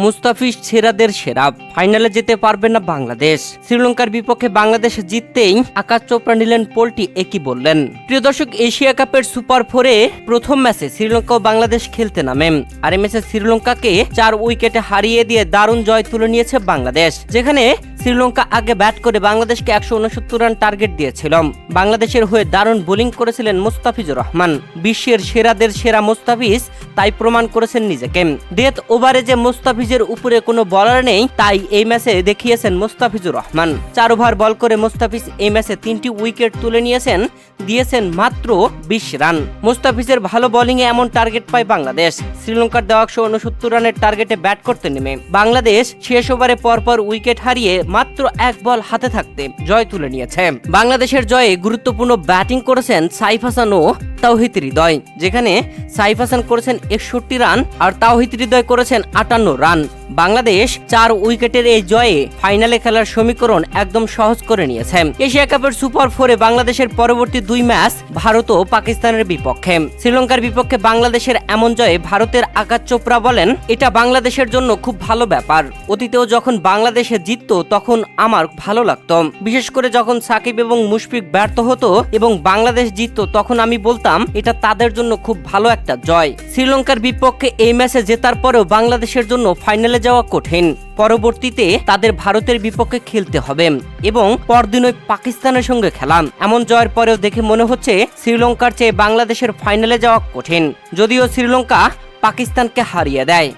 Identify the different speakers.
Speaker 1: মুস্তাফিজ সেরাদের সেরা, ফাইনালে যেতে পারবে না বাংলাদেশ। শ্রীলঙ্কার বিপক্ষে বাংলাদেশ জিততেই আকাশ চোপড়া নিলেন পোলটি, একই বললেন। প্রিয় দর্শক, এশিয়া কাপের সুপার 4-এ প্রথম ম্যাচে শ্রীলঙ্কা ও বাংলাদেশ খেলতে নামে। আর এই ম্যাচে শ্রীলঙ্কাকে 4 উইকেটে হারিয়ে দিয়ে দারুণ জয় তুলে নিয়েছে বাংলাদেশ, যেখানে শ্রীলঙ্কা আগে ব্যাট করে বাংলাদেশকে 169 রান টার্গেট দিয়েছিল। বাংলাদেশের হয়ে দারুণ বোলিং করেছিলেন মুস্তাফিজুর রহমান। বিশ্বের সেরাদের সেরা মুস্তাফিজ তাই প্রমাণ করেছেন নিজেকে। ডেথ ওভারে যে মুস্তাফিজের উপরে কোনো বলার নেই, তাই এই ম্যাচে দেখিয়েছেন মুস্তাফিজুর রহমান। 4 ওভার বল করে মুস্তাফিজ এই ম্যাচে 3টি উইকেট তুলে নিয়েছেন, দিয়েছেন মাত্র 20 রান। মুস্তাফিজের ভালো বোলিংয়ে এমন টার্গেট পায় বাংলাদেশ। শ্রীলঙ্কার দেওয়া 169 রানের টার্গেটে ব্যাট করতে নেমে বাংলাদেশ শেষ ওভারে পরপর উইকেট হারিয়ে মাত্র 1 বল হাতে থাকতে জয় তুলে নিয়েছে। বাংলাদেশের জয়ে গুরুত্বপূর্ণ ব্যাটিং করেছেন সাইফ হাসান ও তাওহিদ হৃদয়, যেখানে সাইফ হাসান করেছেন 61 রান আর তাওহিদ হৃদয় করেছেন 58 রান। বাংলাদেশ 4 উইকেটের এই জয়ে ফাইনালে খেলার সমীকরণ একদম সহজ করে নিয়েছে। এশিয়া কাপের সুপার 4-এ বাংলাদেশের পরবর্তী 2 ম্যাচ ভারত ও পাকিস্তানের বিপক্ষে। শ্রীলঙ্কার বিপক্ষে বাংলাদেশের এমন জয়ে ভারতের আকাশ চোপড়া বলেন, এটা বাংলাদেশের জন্য খুব ভালো ব্যাপার। অতীতেও যখন বাংলাদেশে জিততো তখন আমার ভালো লাগতো, বিশেষ করে যখন সাকিব এবং মুশফিক ব্যর্থ হতো এবং বাংলাদেশ জিততো, তখন আমি বলতাম এটা তাদের জন্য খুব ভালো একটা জয়। শ্রীলঙ্কার বিপক্ষে এই ম্যাচে জেতার পরেও বাংলাদেশের জন্য ফাইনালে যাওয়া কঠিন। পরবর্তীতে তাদের ভারতের বিপক্ষে খেলতে হবে এবং পরদিনই পাকিস্তানের সঙ্গে খেলা। এমন জয়ের পরেও দেখে মনে হচ্ছে শ্রীলঙ্কার চেয়ে বাংলাদেশের ফাইনালে যাওয়া কঠিন, যদিও শ্রীলঙ্কা পাকিস্তানকে হারিয়ে দেয়।